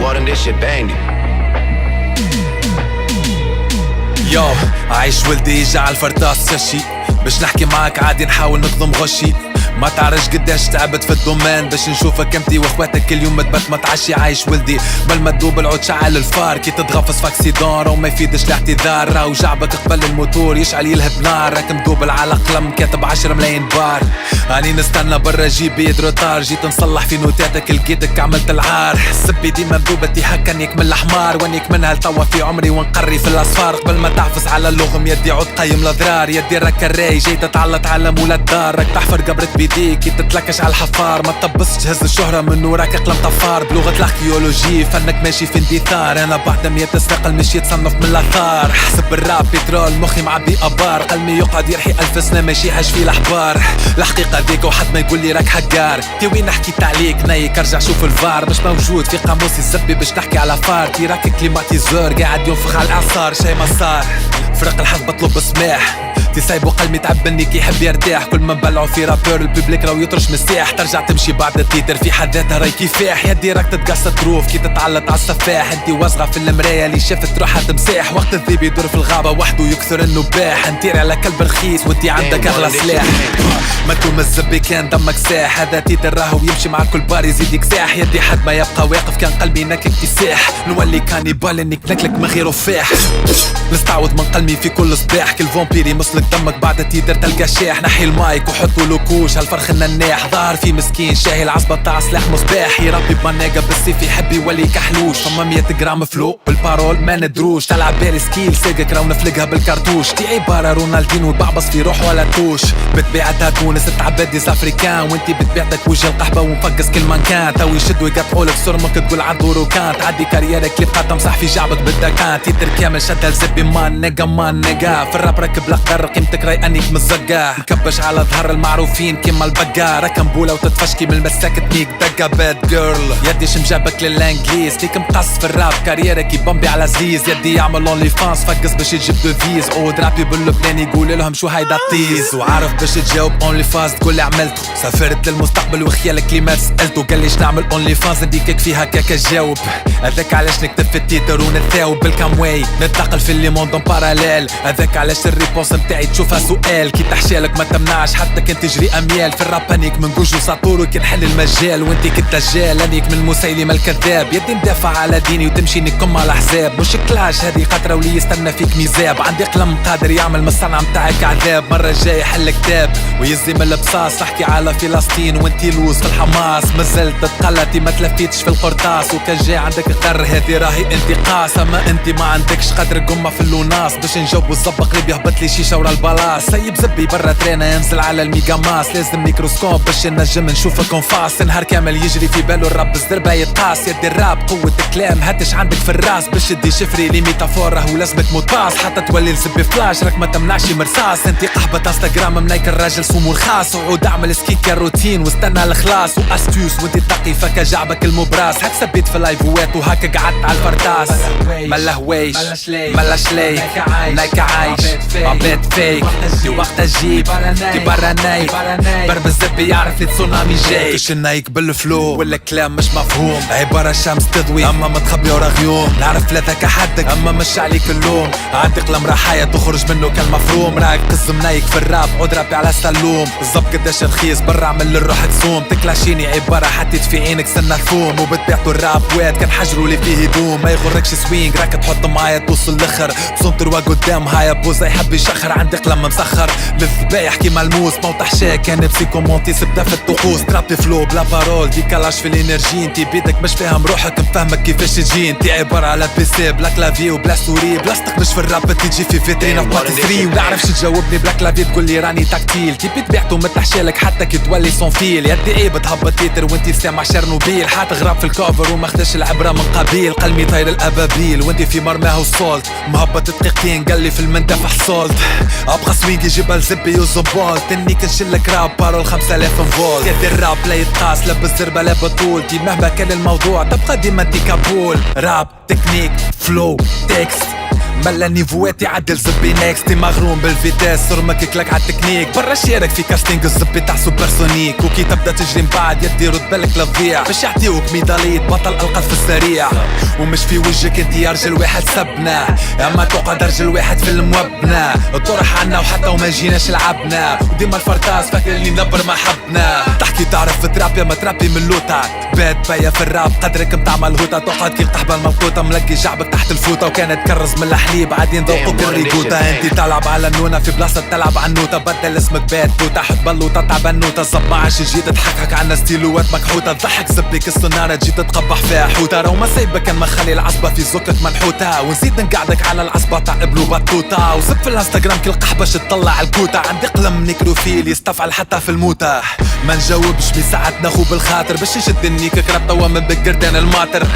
water, this shit banged it. يو عايش ولدي يجي على الفرطاس يشي باش نحكي معاك عادي نحاول نكظم غشي ما تعرفش قداش تعبت في الدومان باش نشوفك انتي واخواتك كل يوم تبات ما تعشي عايش ولدي بل ما تدوب العود شعل الفار كي تتغفص فاكسيدون وما يفيدش الاعتذار راهو جعبك قبل الموتور يشعل يلهب نار راك مدوب على قلم كاتب 10 ملايين بار اني نستنى برا جيبي يدروتار جيت نصلح في نوتاتك لقيتك عملت العار سبي ديما مذوبتي هكا نيك من الحمار وانيك منها لتوا في عمري ونقري في الاصفار قبل ما تحفظ على اللغم يدي عود قيم الاضرار يدي راك الراي جاي تتعلط على مولى الدار راك تحفر قبرك بيديك كي تتلكش على الحفار ما تطبسش تهز الشهرة من وراك قلم طفار بلغة الاركيولوجي فنك ماشي في اندثار انا بعد 100 سنة مش يتصنف من الاثار حسب الراب بترول مخي معبي ابار قلبي يقعد يرحي 1000 سنة ماشي حاج في الاحبار الحقيقة ذيك وحد ما يقول لي راك حقار تي وين حكيت عليك نايك ارجع شوف الفار مش موجود في قاموسي الزبي باش تحكي على فار تي راك كليماتيزور قاعد ينفخ على الاعصار شي ما صار فرق الحظ بطلب سماح تي سايبو قلبي تعبني كي يحب يرتاح كل ما نبلعو في رابور الببليك راهو يطرش مساح ترجع تمشي بعد التيتر في حد ذاتها راي كفاح يدي راك تتقص تروف كي تتعلط على السفاح انتي وصغة في المراية اللي شافت روحها تمساح وقت الذيب يدور في الغابة وحده يكثر النباح انتير على كلب رخيص وانتي عندك اغلى سلاح ما توم الزبي كان دمك ساح هذا تيتر راهو يمشي مع كل بار يزيدك ساح يدي حد ما يبقى واقف كان قلبي نكك كساح نولي كانيبال انك نكلك من غير وفاح نستعوض من قلبي في كل صباح كل فامبيري مسلك دمك بعد التيتر تلقى شاح نحي المايك وحطوا لوكوش هالفرخ الناح ظهر في مسكين شاهي العصبة تاع سلاح مصباح يربي بمناقة بالسيف يحب يولي كحلوش فما 100 جرام فلو بالبارول ما ندروش تلعب بالي سكيل ساقك راو نفلقها بالكارتوش تي عبارة رونالدينو بعبص في روح ولا توش بتبيعتها تونس تعبد ديز افريكان وانتي بتبيعتك وجه القحبة ونفقس كل من كان تو يشدوا يقطعولك صرمك تقول عالدور وكان تعدي كاريرك اللي بقى تمسح في جعبك بالدكان تيتر كامل شد الزبي ما نيجا في الراب راكب لقدر قيمتك راي انيك مزقة مكبش على ظهر المعروفين كيما البقا ركم بولة وتتفشكي من المساك تنيك دقة باد جيرل يدي شمجابك للانجليز ليك مقص في الراب كاريرك يبمبي على زيز يدي يعمل اونلي فانس فقس باش يجيب دوفيز اود رابي باللبناني يقول لهم شو هيدا الطيز وعارف باش تجاوب اونلي فانس تقول لي عملته سافرت للمستقبل وخيالك اللي ما سألته قال ليش نعمل اونلي فانس نديكك فيها كاكا جاوب هذاك علاش نكتب في التيتر ونتاوب بالكام واي نتنقل في اللي موند باراليل هذاك علاش الريبونس متاعي تشوفها سؤال كي تحشيلك ما تمنعش حتى كنت تجري اميال في الراب انيك من جوجو ساطورو كي نحل المجال وانتي كالدجال انيك من مسيلمة الكذاب يدي ندافع على ديني وتمشي نكم على حساب مش كلاش هذه قطرة ولي يستنى فيك ميزاب عندي قلم قادر يعمل من الصنعة متاعك عذاب مرة جاي حل كتاب ويزي من البصاص تحكي على فلسطين وانتي لوز في الحماس مازلت تتقلتي ما تلفتيتش في القرطاس وكان جاي عندك غر هذه راهي انتقاص اما انتي ما عندكش قدر قمة في اللوناس باش نجاوب والزبق اللي بيهبط لي شيشة ورا البلاص سيب زبي برا ترينا ينزل على الميجا ماس لازم ميكروسكوب باش نجم نشوفك انفاس نهار كامل يجري في باله الراب الزربة يتقاس يدي الراب قوة الكلام هاتش عندك في الراس باش تدي شفري لي ميتافور راهو لازمك مطاس حتى تولي لزبي فلاش راك ما تمنعش مرصاص انتي قحبة انستغرام منايك الراجل سمو الخاص وعود اعمل سكيك الروتين واستنى الخلاص واستيوس وانتي تقي فكا جعبك المبراس هاك سبيت في اللايفوات وهاكا قعدت على الفرطاس ملهويش ملاش لي نايك عايش عبيت فيك دي وقت جيب دي برا نايف برب الزبي يعرف لي تسونامي جاي كش النايك بالفلو ولا كلام مش مفهوم عبارة شمس تضوي اما متخبي ورا غيوم نعرف لا ذاك حدك اما مش عليك اللوم عندي قلم راحية تخرج منه كالمفروم راك قسم نايك في الراب عود رابي على السلوم الزب قداش رخيص برا عمل للروح تسوم تكلاشيني عبارة حطيت في عينك سنة ثوم وبتبيعتو الراب واد كان حجروا لي فيه هدوم ما يغركش سوينج راك تحط معايا توصل الاخر بصنطر قدام هايا بوزا يحب يشخر عندي قلم مسخر للذبايح كيما الموس موطح شاك كان بسيكومونتي سبدا في الطقوس ترابي فلو بلا بارول دي كلاش في الانرجي انتي بيدك مش فاهم روحك مفهمك كيفاش تجي انتي عبارة على بيسي بلا كلافي وبلا سوري بلاستيك مش في الراب تيجي في فيترينا باتيسري ونعرفش تجاوبني بلا كلافي تقول لي راني تكتيل تيبي تبيعتو متحشالك حتى كي تولي صون فيل يدي ايه بتهبط تيتر وانتي سامع شرنوبيل حات غراب في الكوفر وما خداش العبرة من قبيل قلبي طاير الابابيل وانتي في مرماه وصولت مهبط دقيقتين قال لي في المندفع حصلت ابقى سوينجي جبل زبي وزبال تني كنشلك راب بارول 5000 فولت يدي الراب لا يتقاس لا بالزربة لا بطولتي مهما كان الموضوع تبقى ديما انتي كابول راب تكنيك فلو تكست ملا نيفواتي عدل زبي نيكس تي مغروم بالفيتاس صرمك كلك عالتكنيك برا شارك في كاستينج الزبي تاع سوبرسونيك وكي تبدا تجري من بعد يدي رد بالك للضيع باش يعطيوك ميدالية بطل القذف السريع ومش في وجهك انت يا رجل واحد سبنا اما تقعد رجل واحد في المبنى الطرح عنا وحتى وما جيناش لعبنا وديما الفرطاس فاكر اللي نبر ما حبنا تحكي تعرف ترابي ما ترابي من لوتا باد بيا في الراب قدرك متاع ملهوطة تقعد كي القحبة الملقوطة ملقي جعبك تحت الفوطة وكانت تكرز من الحليب عادين ذوقك الريكوتا انت تلعب على النونة في بلاصة تلعب على النوتة بدل اسمك باد بوتا حط بلوطة تاع بنوتة زب معاش جيت تحكك عنا ستيلوات مكحوتة تضحك زبك السنارة جيت تقبح فيها حوتة رو ما سايبك كان مخلي العصبة في زكك منحوتة ونزيد نقعدك على العصبة تاع ابلو بطوطة وزب في الانستغرام كل قحبة تطلع الكوتة عندي قلم نيكروفيل يستفعل حتى في الموتة ما نجاوبش بساعة ناخو بالخاطر باش يشد النيك كرب توا من بقردان الماطر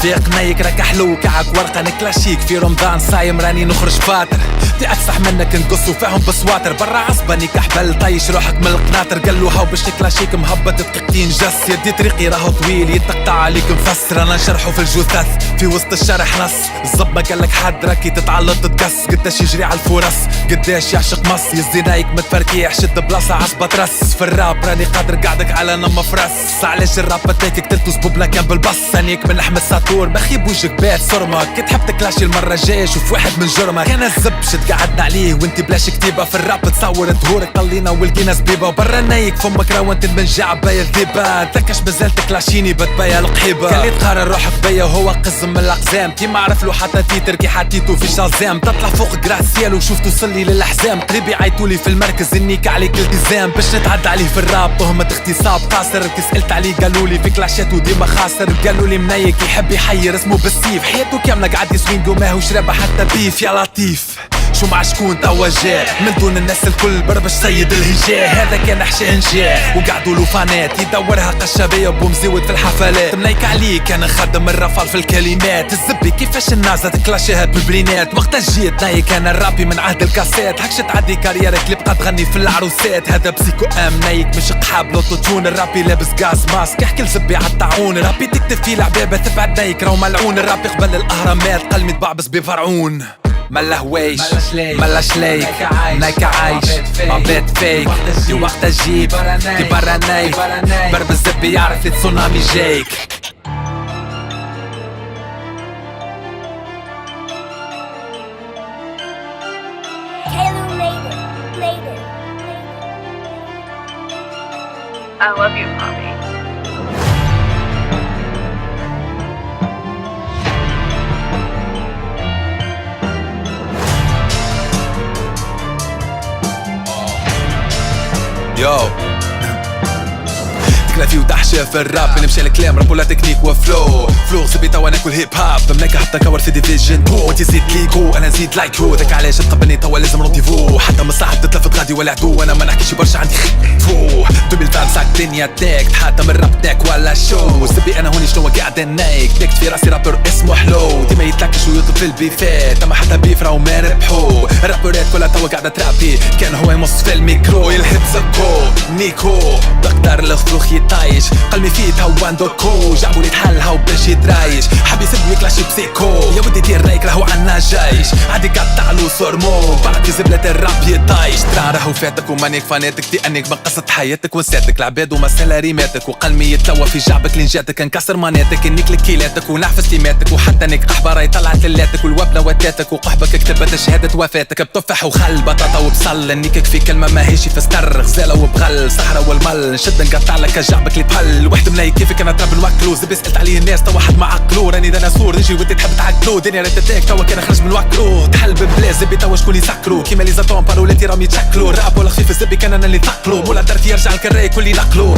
فيق نايك راك حلو كعك ورقة نكلاشيك في رمضان صايم راني نخرج فاتر تي اكسح منك نقصو فيهم بسواتر برا عصبة نيك حبل طيش روحك من القناطر قالو هاو باش نكلاشيك مهبط دقيقتين جس يدي طريقي راهو طويل يتقطع عليك مفسر انا نشرحو في الجثث في وسط الشرح نص الزب ما قالك حد راكي تتعلط تتقص قداش يجري على الفرص قداش يعشق مص يزي نايك متفركيح شد بلاصة عصبة ترس في الراب راني قادر قاعدك على نم فرس علاش الراب بتاكك قتلتو زبوبلا كان بالبص ثانيك من لحم الساطور بخي بوجهك بات صرمك كي تحب تكلاشي المرة الجاية شوف واحد من جرمك كان الزب شد قعدنا عليه وانت بلاش كتيبة في الراب تصور ظهورك طلينا ولقينا زبيبة وبرا نايك فمك راو انت من جعبايا الذيبة تكش بزال تكلاشيني بتبايا القحيبة خلي تقارن روحك بيا وهو قزم من الاقزام كي ما عرف له حتى تيتر كي حطيتو في شازام تطلع فوق جراسيال وشوف توصلي للاحزام قريبي عيطولي في المركز انيك عليك التزام باش نتعدى عليه في الراب تهمة اغتصاب قاصر كي سألت عليه قالولي في كلاشاتو ديما خاسر قالولي منايك يحب يحير اسمه بالسيف حياته كاملة قاعد يسوينجو ماهوش رابح حتى بيف يا لطيف شو مع شكون توا جاء من دون الناس الكل بربش سيد الهجاء هذا كان حشان جاء وقعدوا له فانات يدورها قشابية وبومزيود في الحفلات منايك عليه كان نخدم الرفال في الكلمات الزبي كيفاش النازة تكلاشيها بالبلينات وقت جيت نايك انا الرابي من عهد الكاسات هكش تعدي كاريرك اللي بقى تغني في العروسات هذا بسيكو ام نايك مش قحاب لوتو تون الرابي لابس غاز ماسك احكي لزبي عالطاعون الرابي تكتب فيه العبابة تبعد نايك راهو ملعون الرابي قبل الاهرامات قلمي تبعبس بفرعون ملا هويش ملا شليك نايك عايش عباد فيك دي وقت جيب دي برا نايك برب الزبي يعرف التسونامي جايك I love you, Poppy. يو تكلافي وتحشى في الراب بنمشي الكلام راب ولا تكنيك وفلو فلو زبي توا ناكل هيب هاب منك حتى كور في ديفيجن وانت زيد ليكو انا زيد لايكو ذاك علاش تقبلني توا لازم رونديفو حتى من صاحب تتلفت غادي ولا عدو انا ما نحكيش برشا عندي خفو 2025 الدنيا تاك تحاتم الراب تاك ولا شو زبي انا هوني شنو قاعد نايك تكت في راسي رابر اسمه حلو ديما يتلاكش ويطلب في البيفات اما حتى بيف راهو ما ربحو الرابرات كلها توا قاعده ترابي كان هو يمص في الميكرو يلهب زكو نيكو بقدر الفلوخ يطايش قلبي فيه توا ندوكو جابولي تحلها وباش يترايش حاب يسب ويكلاشي بسيكو يا ودي دير رايك راهو عنا جايش عادي قطع له صرمو بعد في زبلة الراب يطايش ترى راهو فاتك ومانيك فاناتك تي انك من قصة حياتك ونساتك العباد وما سلاريماتك وقلمي يتلوى في جعبك لين جاتك نكسر ماناتك انك لكيلاتك ونحفز تيماتك وحتى انك قحبة راي طلعت للاتك والوبلة وتاتك وقحبك كتبت شهادة وفاتك بتفح وخل بطاطا وبصل انيكك في كلمة ماهيش فستر غزالة وبغل صحرا والمل نشد نقطع لك جعبك اللي بحل واحد مناي كيفك انا تراب نوكلو زبي سألت عليه الناس توا واحد ما عقلو راني ديناصور نجي وانت تحب تعقلو دنيا ريتتاك توا كان خرج من وكلو تحل ببلا زبي توا شكون يسكرو كيما لي زاتون بارولاتي راهم يتشكلو الراب ولا خفيف الزبي كان انا اللي ثقلو مولا درتي يرجع الكراي كل نقلو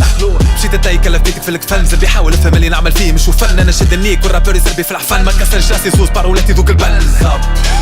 مشيت نتاي كلف بيتك في الكفن زبي حاول افهم اللي نعمل فيه مش فن انا شد النيك والرابر يزربي في العفن ما كسرش راسي سوس بارولاتي ذوق البن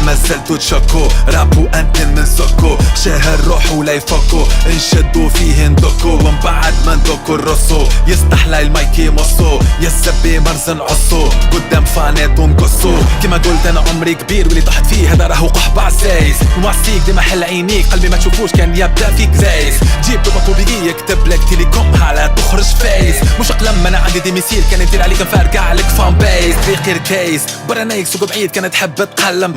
ما زلتو تشكو رابو انتن من سكو شهر روح ولا يفكو نشدو فيه ندكو ومن بعد ما ندكو الرصو يستحلى المايك يمصو يسبي مرز نعصو قدام فانات ونقصو كيما قلت انا عمري كبير واللي طحت فيه هذا راهو قحبة عسايس ومعصيك ديما حل عينيك قلبي ما تشوفوش كان يبدا فيك زايس جيب بطوبيجي يكتب لك تيليكوم على تخرج فايس مش اقلم انا عندي ديميسيل كان يدير عليك نفرقع لك فان بايس طريقي الكيس برا نايك سوق بعيد كانت تحب تقلم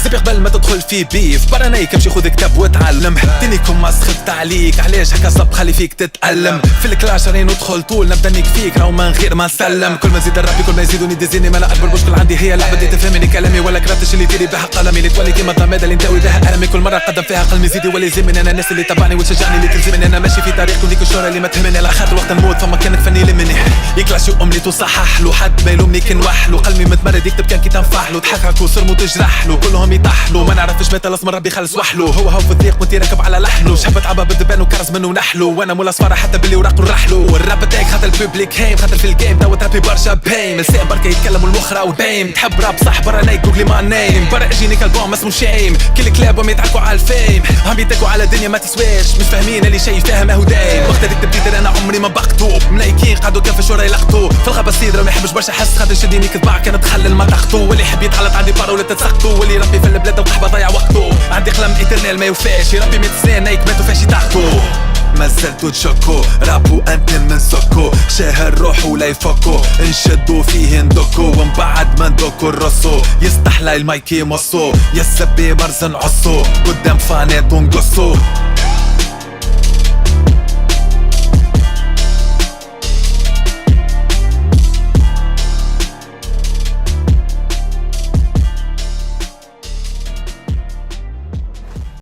سبق قبل ما تدخل في بيف برانيك امشي خذ كتاب وتعلم دينيكم ما سخفت عليك علاش هكا صب خلي فيك تتألم في الكلاش راني ندخل طول نبدا نيك فيك راهو من غير ما نسلم كل ما نزيد الرابي كل ما يزيدوني ديزيني ما انا اكبر مشكل عندي هي لعبه اللي تفهمني كلامي ولا كرهتش اللي تيري بها قلمي اللي تولي كيما ضماده اللي نداوي بها المي كل مره قدم فيها قلمي يزيد ولا يلزمني انا الناس اللي تبعني وتشجعني اللي تلزمني انا ماشي في طريق وديك الشهره اللي ما تهمني على خاطر وقت نموت فما كانك فني لمني يكلاشي املي تصحح له حد ما يلومني كنوح له قلبي متمرد يكتب كان كي تنفح له تحكك وصرم وتجرح له كلهم يطحلوا ما نعرفش متى لازم ربي يخلص وحله هو في الضيق وانت راكب على لحنه شحبت عبا بالدبان وكرز منه نحله وانا مولا صفاره حتى باللي وراق الرحلو والراب تاعك خاطر البوبليك هايم خاطر في الجيم تو ترابي برشا بهيم لسان بركه يتكلم والمخ راهو بايم تحب راب صح برا نايك جوجلي ما نايم برا اجيني كالبوم ما اسمه شيم كل كلابهم يتعاركوا على الفيم هم يتكوا على دنيا ما تسواش مش فاهمين اللي شي فاهم هو دايم وقت هذيك تبديل انا عمري ما بقتو ملايكين قعدوا كيف شورا يلقطوا في الغابه السيدره ما يحبش برشا حس خاطر شديني كتباع كانت تخلل ما تخطو واللي يحب يتعلط عندي بارو ولا تتسخطو واللي ربي في البلاد وقحبه ضيع وقته عندي قلم ايترنال ما يوفاش يربي 100 سنه نايك ماتوا فاش يتاخدو ما زلتو تشكو رابو انت من سكو شاهر روحو ولا يفكو نشدو فيه ندكو ومن بعد ما ندكو الرسو يستحلى المايك يمصو يا السبي مرز نعصو قدام فانات ونقصو